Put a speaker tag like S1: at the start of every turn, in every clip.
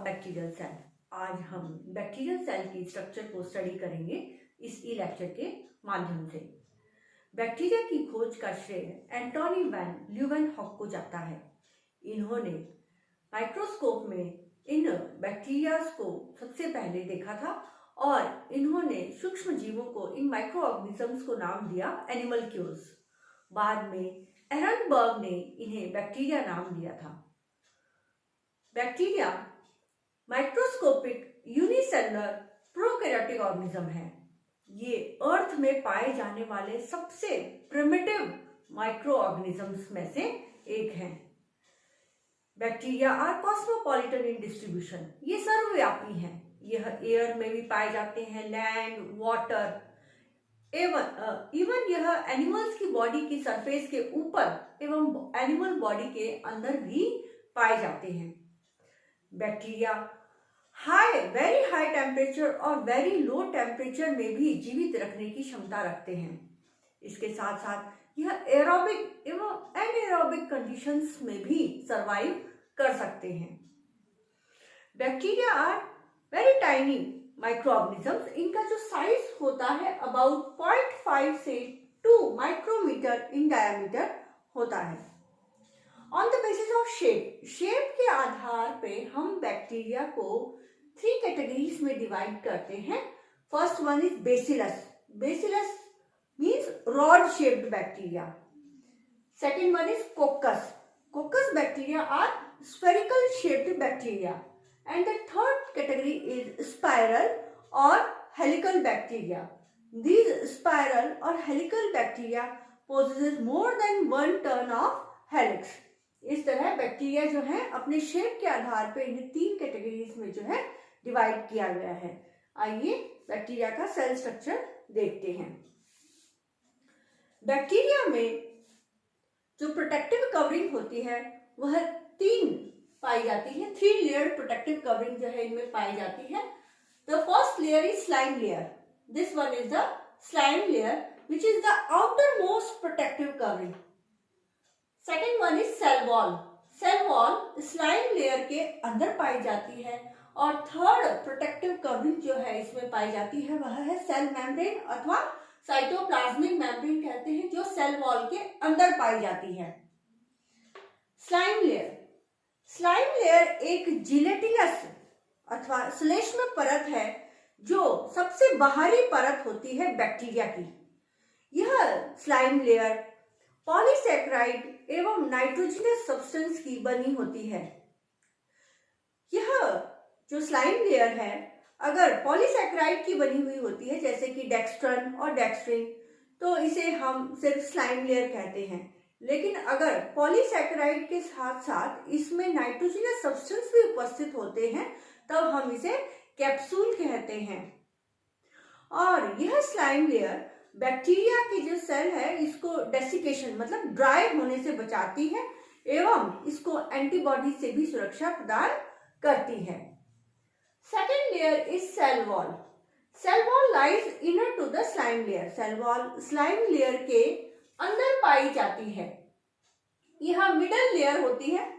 S1: Bacterial cell. आज हम bacterial cell की स्ट्रक्चर को स्टडी करेंगे इस ई लेक्चर के माध्यम से। बैक्टीरिया की खोज का श्रेय एंटोनी वैन ल्यूवेनहॉक को जाता है। इन्होंने माइक्रोस्कोप में इन बैक्टीरियाज को सबसे पहले देखा था और इन्होंने सूक्ष्म जीवों को, इन माइक्रो ऑर्गेनिजम्स को नाम दिया एनिमल्क्यूल्स। बाद में एहरनबर्ग ने इन्हें बैक्टीरिया नाम दिया था। Bacteria microscopic unicellular prokaryotic organism है। ये अर्थ में पाए जाने वाले सबसे प्रिमिटिव माइक्रो ऑर्गेनिजम्स में से एक हैं। Bacteria are cosmopolitan in distribution. ये सर्वव्यापी हैं। यह एयर में भी पाए जाते हैं, लैंड, वाटर, इवन यह एनिमल्स की बॉडी की सरफेस के ऊपर एवं एनिमल बॉडी के अंदर भी पाए जाते हैं। बैक्टीरिया वेरी हाई टेम्परेचर और वेरी लो टेम्परेचर में भी जीवित रखने की क्षमता रखते हैं। इसके साथ साथ यह एरोबिक एवं एनएरोबिक कंडीशंस में भी सरवाइव कर सकते हैं। Bacteria are very tiny microorganisms. इनका जो साइज होता है अबाउट 0.5 से 2 माइक्रोमीटर इन डायमीटर होता है। On the basis of shape के आधार पे हम बैक्टीरिया को 3 कैटेगरीज में डिवाइड करते हैं। First one is bacillus. Bacillus means rod shaped bacteria. Second one is coccus. Coccus bacteria are spherical shaped bacteria. And the third category is spiral और helical bacteria. These spiral और helical bacteria possesses more than 1 turn of helix। इस तरह bacteria जो है अपने shape के आधार पर इन्हें 3 कैटेगरीज में जो है डिवाइड किया गया है। आइए बैक्टीरिया का सेल स्ट्रक्चर देखते हैं। बैक्टीरिया में जो प्रोटेक्टिव कवरिंग होती है वह 3 पाई जाती है। 3 लेयर प्रोटेक्टिव कवरिंग जो है इनमें पाई जाती है। The first layer is slime layer. This one is the slime layer, which is the outermost protective covering. Second one is cell wall. Cell wall slime layer के अंदर पाई जाती है और थर्ड प्रोटेक्टिव कवरिंग जो है इसमें पाई जाती है वह है सेल मेम्ब्रेन अथवा साइटोप्लाज्मिक मेम्ब्रेन कहते हैं, जो सेल वॉल के अंदर पाई जाती है। Slime layer. स्लाइम लेयर एक जिलेटिनस अथवा श्लेष्म परत है जो सबसे बाहरी परत होती है बैक्टीरिया की। यह स्लाइम लेयर पॉलीसैकेराइड एवं नाइट्रोजनस सब्सटेंस की बनी होती है। यह जो स्लाइम लेयर है अगर पॉलीसैकेराइड की बनी हुई होती है जैसे कि डेक्स्ट्रन और डेक्स्ट्रिन, तो इसे हम सिर्फ स्लाइम लेयर कहते हैं। लेकिन अगर पॉलीसैकेराइड के साथ साथ इसमें नाइट्रोजनस सब्सटेंस भी उपस्थित होते हैं तब हम इसे कैप्सूल कहते हैं। और यह स्लाइम लेयर बैक्टीरिया की जो सेल है इसको डेसिकेशन मतलब ड्राई होने से बचाती है एवं इसको एंटीबॉडी से भी सुरक्षा प्रदान करती है। Second layer is cell wall. Cell wall lies inner to the slime layer. Cell wall slime layer के अंदर पाई जाती है। यह मिडल लेयर होती है,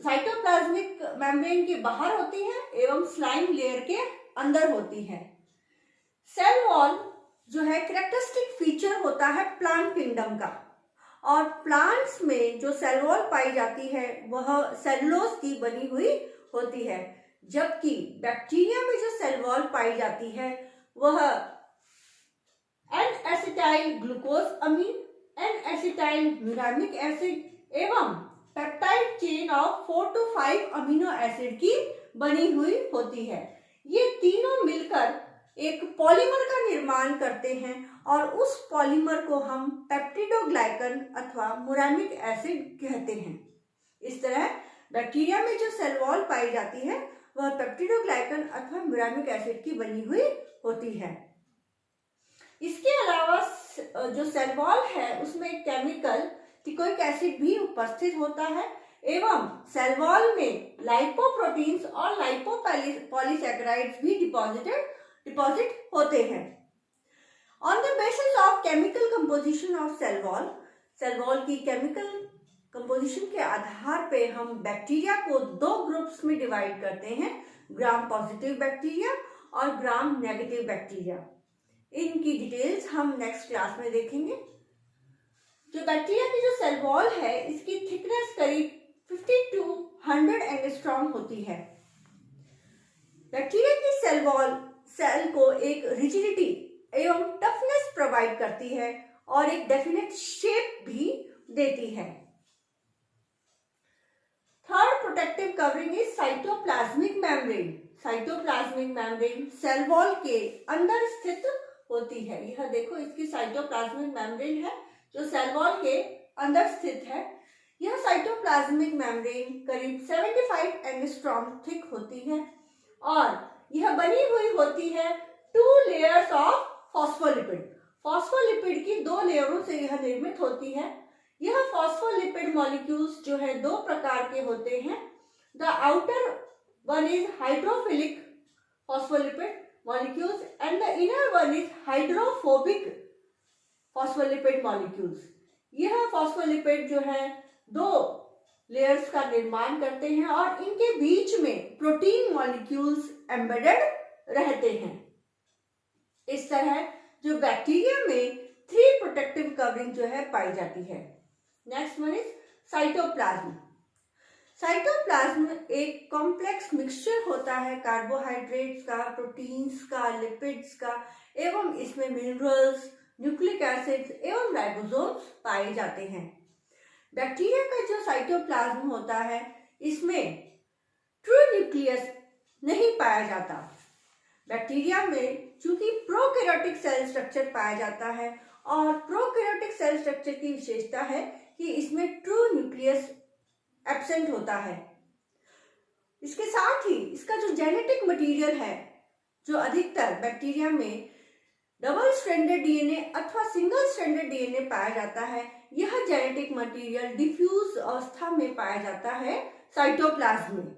S1: साइटोप्लाज्मिक मेम्ब्रेन के बाहर होती है एवं स्लाइम लेयर के अंदर होती है। सेल वॉल जो है कैरेक्टरिस्टिक फीचर होता है प्लांट किंगडम का, और प्लांट्स में जो सेल वॉल पाई जाती है वह सेलुलोज की बनी हुई होती है, जबकि बैक्टीरिया में जो सेल वॉल पाई जाती है वह एन एसिटाइल ग्लूकोज अमीन, एन एसिटाइल म्यूरामिक एसिड एवं peptide chain of 4 to 5 amino acid की बनी हुई होती है। ये तीनों मिलकर एक पॉलीमर का निर्माण करते हैं और उस पॉलीमर को हम पेप्टिडोग्लाइकन अथवा मुरामिक एसिड कहते हैं। इस तरह बैक्टीरिया में जो सेल वॉल पाई जाती है वह पेप्टिडोग्लाइकन अथवा मुरामिक एसिड की बनी हुई होती है। इसके अलावा जो सेल वॉल है उसमें केमिकल टिकोइक एसिड भी उपस्थित होता है एवं सेल वॉल में लाइपोप्रोटीन्स और लाइपोपॉलीसैकेराइड्स भी डिपॉजिट होते हैं। On the basis of chemical composition of cell wall की केमिकल कंपोजिशन के आधार पे हम बैक्टीरिया को दो ग्रुप्स में डिवाइड करते हैं, ग्राम पॉजिटिव बैक्टीरिया और ग्राम नेगेटिव बैक्टीरिया। इनकी डिटेल्स हम नेक्स्ट क्लास में देखेंगे। जो बैक्टीरिया की जो सेल वॉल है, इसकी थिकनेस करीब 50 to 100 एंगस्ट्रॉम होती है। बैक्टीरिया की सेल वॉल सेल को एक रिजिडिटी एवं टफनेस प्रोवाइड करती है और एक डेफिनेट शेप भी देती है। Third protective covering is cytoplasmic membrane. Cytoplasmic membrane cell wall के अंदर स्थित होती है। यह देखो, इसकी साइटोप्लाज्मिक मेम्ब्रेन है जो सेल वॉल के अंदर स्थित है। यह साइटोप्लाज्मिक मेम्ब्रेन करीब 75 एंगस्ट्रॉम थिक होती है और यह बनी हुई होती है 2 लेयर्स ऑफ फॉस्फोलिपिड। फॉस्फोलिपिड की 2 लेयरों से यह निर्मित होती है। यह फॉस्फोलिपिड मॉलिक्यूल्स जो है 2 प्रकार के होते हैं। The outer one is hydrophilic phospholipid molecules and the inner one is hydrophobic phospholipid molecules. यह फॉस्फोलिपिड जो है 2 लेयर्स का निर्माण करते हैं और इनके बीच में प्रोटीन मॉलिक्यूल्स एम्बेडेड रहते हैं। इस तरह जो बैक्टीरिया में 3 प्रोटेक्टिव कवरिंग जो है पाई जाती है। Next one is cytoplasm. Cytoplasm एक कॉम्प्लेक्स मिक्सचर होता है कार्बोहाइड्रेट्स का, प्रोटीन्स का, लिपिड्स का एवं इसमें मिनरल्स, न्यूक्लिक एसिड्स एवं राइबोसोम्स पाए जाते हैं। बैक्टीरिया का जो साइटोप्लाज्म होता है, इसमें ट्रू न्यूक्लियस नहीं पाया जाता। बैक्टीरिया में चूंकि प्रोकैरियोटिक सेल स्ट्रक्चर पाया जाता है और प्रोकैरियोटिक सेल स्ट्रक्चर की विशेषता है कि इसमें ट्रू न्यूक्लियस एब्सेंट होता है। इसके साथ ही इसका जो जेनेटिक मटेरियल है, जो अधिकतर बैक्टीरिया में डबल स्ट्रैंडेड डीएनए अथवा सिंगल स्ट्रैंडेड डीएनए पाया जाता है, यह जेनेटिक मटेरियल डिफ्यूज अवस्था में पाया जाता है साइटोप्लाज्म में।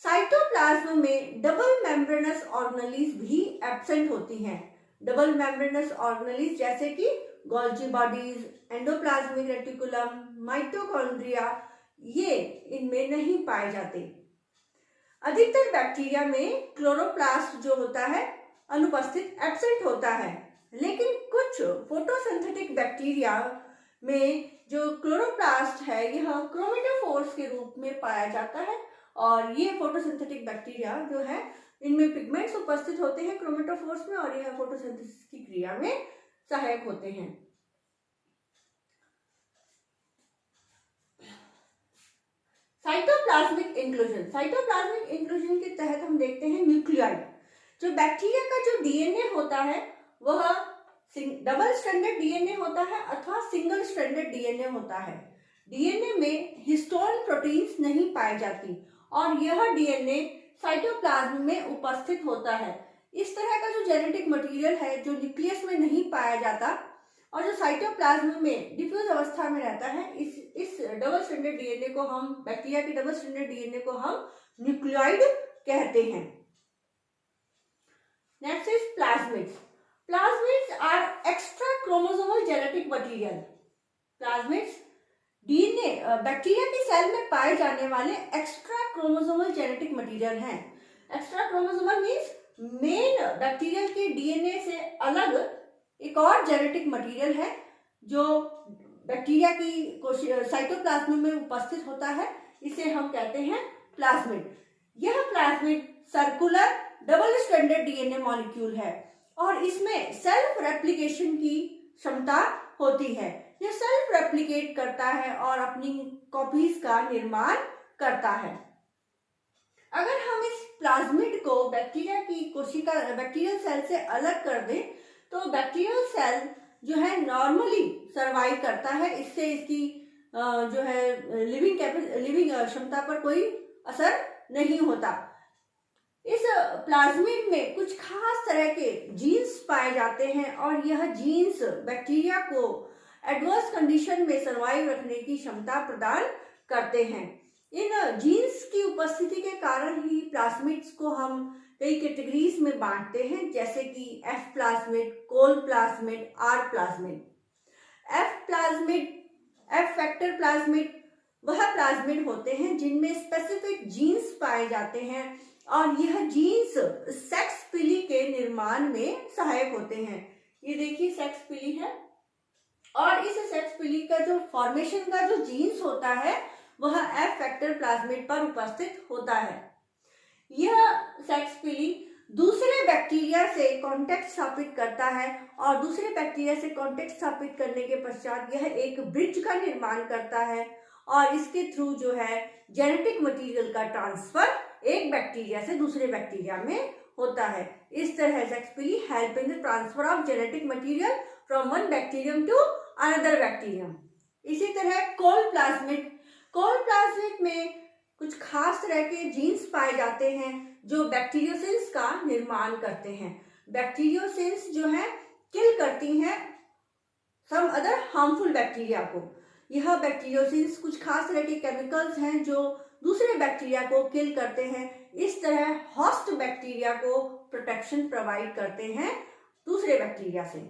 S1: साइटोप्लाज्म में डबल मेम्ब्रेनस ऑर्गेनेल्स भी एब्सेंट होती हैं। डबल मेम्ब्रेनस ऑर्गेनेल्स जैसे कि Golgi bodies, endoplasmic reticulum, mitochondria, ये इनमें नहीं पाए जाते। अधिकतर बैक्टीरिया में क्लोरोप्लास्ट जो होता है अनुपस्थित, एब्सेंट होता है, लेकिन कुछ फोटोसिंथेटिक बैक्टीरिया में जो क्लोरोप्लास्ट है यह क्रोमेटोफोर्स के रूप में पाया जाता है और ये फोटोसिंथेटिक बैक्टीरिया जो है इनमें पिगमेंट्स उपस्थित होते हैं क्रोमेटोफोर्स में और यह फोटोसिंथेसिस की क्रिया में सहायक होते हैं। Cytoplasmic inclusion. साइटोप्लाज्मिक इंक्लूजन के तहत हम देखते हैं न्यूक्लियाइड। जो बैक्टीरिया का जो डीएनए होता है वह डबल स्ट्रैंडेड डीएनए होता है अथवा सिंगल स्ट्रैंडेड डीएनए होता है। डीएनए में हिस्टोन प्रोटीन्स नहीं पाई जाती और यह डीएनए साइटोप्लाज्म में उपस्थित होता है। इस तरह का जो जेनेटिक मटेरियल है जो न्यूक्लियस में नहीं पाया जाता और जो साइटोप्लाज्म में डिफ्यूज अवस्था में रहता है, इस डबल स्ट्रैंडेड डीएनए को हम, बैक्टीरिया के डबल स्ट्रैंडेड डीएनए को हम न्यूक्लियोइड कहते हैं। Next is plasmids. Plasmids are extra chromosomal genetic material. Plasmids DNA bacteria की सेल में पाए जाने वाले एक्स्ट्रा क्रोमोसोमल जेनेटिक मटेरियल हैं। Extra chromosomal means main bacterial के डीएनए से अलग एक और जेनेटिक मटेरियल है जो बैक्टीरिया की साइटोप्लाज्म में उपस्थित होता है, इसे हम कहते हैं प्लाज्मिड। यह plasmid circular double stranded DNA molecule है और इसमें सेल्फ रेप्लिकेशन की क्षमता होती है। यह सेल्फ रेप्लिकेट करता है और अपनी कॉपीज का निर्माण करता है। अगर हम इस प्लाज्मिड को बैक्टीरिया की कोशिका बैक्टीरियल सेल से अलग कर दें तो बैक्टीरियल सेल जो है नॉर्मली सरवाइव करता है। इससे इसकी जो है लिविंग क्षमता पर कोई असर नहीं होता। इस प्लाज्मिड में कुछ खास तरह के जीन्स पाए जाते हैं और यह जीन्स बैक्टीरिया को एडवर्स कंडीशन में सरवाइव रखने की क्षमता प्रदान करते हैं। इन जीन्स की उपस्थिति के कारण ही प्लाज्मिड्स को हम कई कैटेगरीज में बांटते हैं, जैसे कि F plasmid, col plasmid, R plasmid. F plasmid F factor plasmid वह प्लाज्मिड होते हैं जिनमें स्पेसिफिक जीन्स पाए जाते हैं और यह जीन्स सेक्स पिली के निर्माण में सहायक होते हैं। ये देखिए सेक्स पिली है और इस सेक्स पिली का जो फॉर्मेशन का जो जीन्स होता है वह एफ फैक्टर प्लाज्मिड पर उपस्थित होता है। यह सेक्स पिली दूसरे बैक्टीरिया से कांटेक्ट स्थापित करता है और दूसरे बैक्टीरिया से कांटेक्ट स्थापित करने के पश्चात यह एक ब्रिज का निर्माण करता है और इसके थ्रू जो है जेनेटिक मटेरियल का ट्रांसफर एक बैक्टीरिया से दूसरे बैक्टीरिया में होता है। इस तरह sex pili help in the transfer of genetic material from one bacterium to another bacterium. इसी तरह कोल प्लाज्मिड में कुछ खास तरह के जीन्स पाए जाते हैं जो बैक्टीरियोसिन्स का निर्माण करते हैं। बैक्टीरियोसिन्स जो है किल करती हैं सम अदर हार्मफुल बैक्टीरिया को। यह बैक्टीरियोसिन्स कुछ खास तरह के केमिकल्स हैं जो दूसरे बैक्टीरिया को किल करते हैं। इस तरह होस्ट बैक्टीरिया को प्रोटेक्शन प्रोवाइड करते हैं दूसरे बैक्टीरिया से।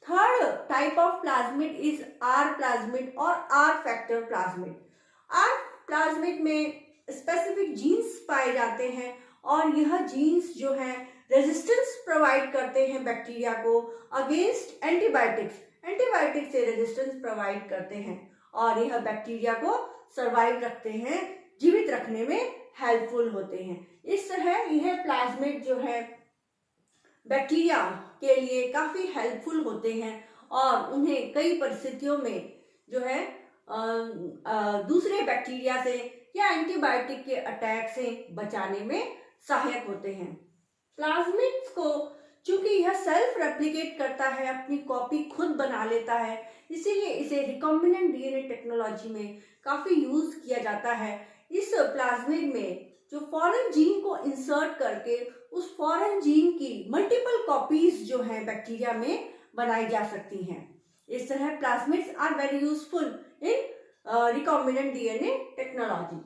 S1: Third type of plasmid is R plasmid और R factor plasmid. R plasmid में स्पेसिफिक जीन्स पाए जाते हैं और यह जीन्स जो है रेजिस्टेंस प्रोवाइड करते हैं बैक्टीरिया को अगेंस्ट एंटीबायोटिक्स से रेजिस्टेंस प्रोवाइड करते हैं और यह बैक्टीरिया को सरवाइव रखते हैं, जीवित रखने में हेल्पफुल होते हैं। इस तरह यह प्लाज्मिड जो है बैक्टीरिया के लिए काफी हेल्पफुल होते हैं और उन्हें कई परिस्थितियों में जो है दूसरे बैक्टीरिया से या एंटीबायोटिक के अटैक से बचाने में सहायक होते हैं। प्लाज्मिड्स को चूंकि यह सेल्फ रेप्लिकेट करता है, अपनी कॉपी खुद बना लेता है, इसीलिए इसे रिकॉम्बिनेंट डीएनए टेक्नोलॉजी में काफी यूज किया जाता है। इस प्लाज्मिड में जो फॉरेन जीन को इंसर्ट करके उस फॉरेन जीन की मल्टीपल कॉपीज जो है बैक्टीरिया में बनाई जा सकती हैं। इस तरह plasmids are very useful in recombinant DNA technology.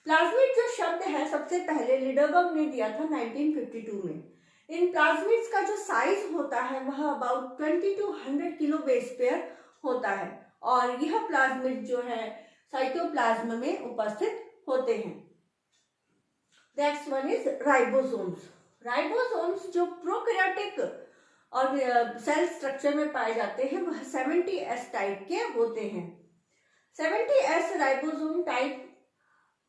S1: Plasmid जो शब्द है सबसे पहले लिडरबर्ग ने दिया था 1952 में। इन प्लाज्मिड्स का जो साइज होता है वह about 20 to 100 kilo base pair होता है और यह प्लाज्मिड जो है साइटोप्लाज्म में उपस्थित होते हैं। Next one is ribosomes. Ribosomes जो प्रोकैरियोटिक और सेल स्ट्रक्चर में पाए जाते हैं वह 70S टाइप के होते हैं। 70S राइबोसोम टाइप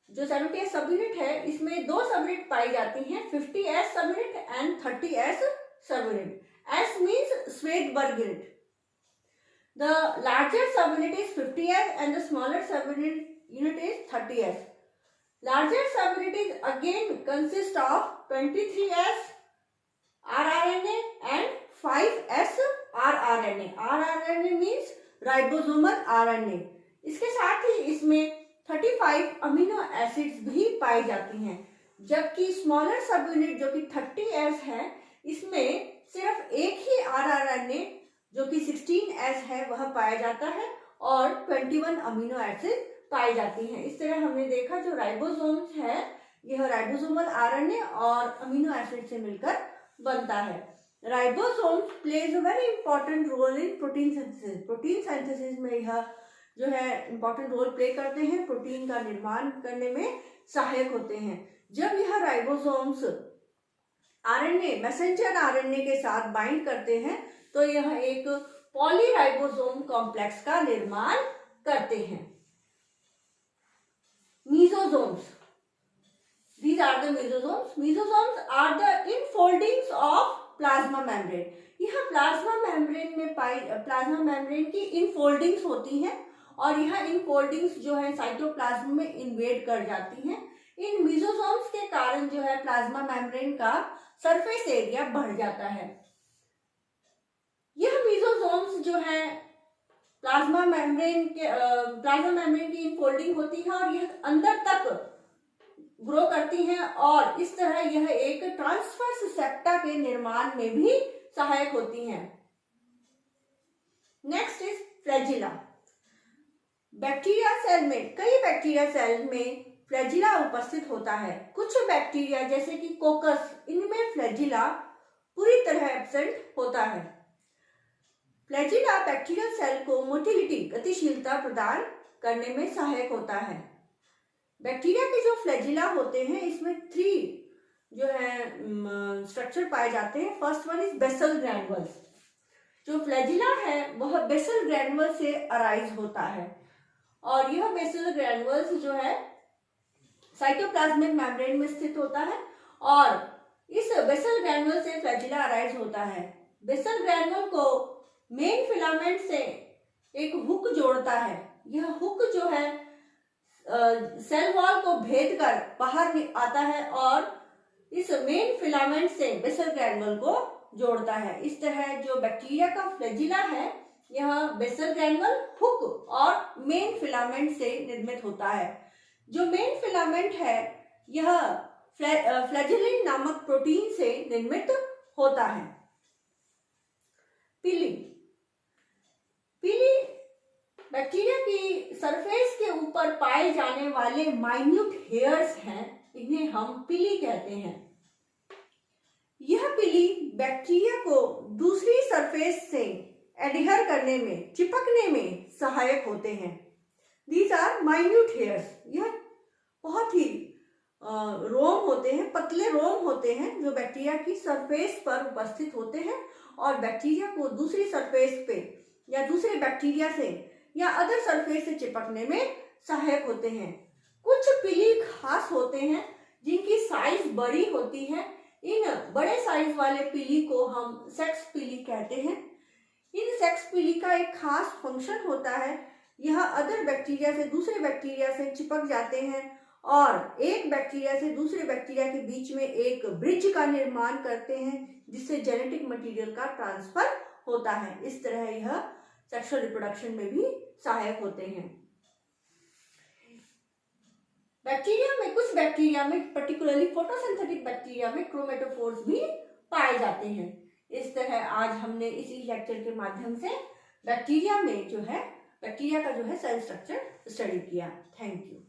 S1: जो 70S सबयूनिट है इसमें दो सबयूनिट पाई जाती हैं, 50S subunit and 30S subunit. S means Svedberg unit. The larger subunit is 50S and the smaller subunit is 30S. Larger subunit is again consist of 23S rRNA and 5S rRNA. rRNA means ribosomal RNA. इसके साथ ही इसमें 35 amino acids भी पाई जाती हैं, जबकि smaller सब unit जो कि 30S है इसमें सिर्फ एक ही rRNA जो कि 16S है वह पाया जाता है और 21 अमीनो एसिड पाई जाती हैं। इस तरह हमने देखा जो राइबोसोम्स है यह राइबोसोमल आरएनए और अमीनो एसिड से मिलकर बनता है। Ribosomes plays a very important role in protein synthesis. Protein synthesis में यह जो है इंपॉर्टेंट रोल प्ले करते हैं, प्रोटीन का निर्माण करने में सहायक होते हैं। जब यह राइबोसोम्स आरएनए मैसेंजर आरएनए के साथ बाइंड करते हैं तो यह एक पॉलीराइबोसोम कॉम्प्लेक्स का निर्माण करते हैं। Mesosomes. These are the mesosomes. Mesosomes are the infoldings of plasma membrane. यह प्लाज्मा मेम्ब्रेन में प्लाज्मा मेम्ब्रेन की इनफोल्डिंग्स होती हैं और यह इनफोल्डिंग्स जो है साइटोप्लाज्म में इन्वेड कर जाती हैं। इन मेसोसोम्स के कारण जो है प्लाज्मा मेम्ब्रेन का सरफेस एरिया बढ़ जाता है। यह मेसोसोम्स जो है प्लाज्मा मेम्ब्रेन की इनफोल्डिंग होती है और यह अंदर तक ग्रो करती हैं और इस तरह यह एक ट्रांसफर्स सेप्टा के निर्माण में भी सहायक होती हैं। Next is flagella. Bacteria cell में कई बैक्टीरिया सेल में फ्लैजिला उपस्थित होता है। कुछ बैक्टीरिया जैसे कि कोकस इनमें फ्लैजिला पूरी तरह एब्सेंट होता है। फ्लैजिला बैक्टीरियल सेल को मोटिलिटी गतिशीलता प्रदान करने में सहायक होता है। बैक्टीरिया के जो फ्लैजिला होते हैं इसमें 3 जो है स्ट्रक्चर पाए जाते हैं। First one is basal granules. जो फ्लैजिला है वह बेसल ग्रैनुअल से अराइज होता है और यह बेसल ग्रैनुअल्स जो है साइटोप्लाज्मिक मेम्ब्रेन में स्थित होता है और इस बेसल ग्रैनुअल से फ्लैजिला अराइज होता है। बेसल ग्रैनुअल को मेन फिलामेंट से एक हुक जोड़ता है। यह हुक जो है सेल वॉल को भेद कर बाहर आता है और इस मेन फिलामेंट से बेसल ग्रैनुअल को जोड़ता है। इस तरह जो बैक्टीरिया का फ्लैजिला है यह बेसल ग्रैनुअल, हुक और मेन फिलामेंट से निर्मित होता है। जो मेन फिलामेंट है यह फ्लैजिलिन नामक प्रोटीन से निर्मित होता है। पीली बैक्टीरिया की सरफेस के ऊपर पाए जाने वाले माइन्यूट हेयर्स हैं, इन्हें हम पीली कहते हैं। यह पीली बैक्टीरिया को दूसरी सरफेस से एडहेयर करने में, चिपकने में सहायक होते हैं। These are minute hairs. यह बहुत ही रोम होते हैं, पतले रोम होते हैं जो बैक्टीरिया की सरफेस पर उपस्थित होते हैं और बैक्टीरिया को दूसरी सरफेस पे या दूसरे बैक्टीरिया से या अदर सरफेस से चिपकने में सहायक होते हैं। कुछ पीली खास होते हैं जिनकी साइज बड़ी होती है। इन बड़े साइज वाले पीली को हम सेक्स पीली कहते हैं। इन सेक्स पीली का एक खास फंक्शन होता है, यह अदर बैक्टीरिया से दूसरे बैक्टीरिया से चिपक जाते हैं और एक बैक्टीरिया से दूसरे बैक्टीरिया के बीच में एक ब्रिज का निर्माण करते हैं जिससे जेनेटिक मटेरियल का ट्रांसफर होता है। इस तरह यह सेक्सुअल रिप्रोडक्शन में भी सहायक होते हैं। बैक्टीरिया में, कुछ बैक्टीरिया में, पर्टिकुलरली फोटोसिंथेटिक बैक्टीरिया में क्रोमेटोफोर्स भी पाए जाते हैं। इस तरह आज हमने इसी लेक्चर के माध्यम से बैक्टीरिया में जो है, बैक्टीरिया का जो है सेल स्ट्रक्चर स्टडी किया। Thank you.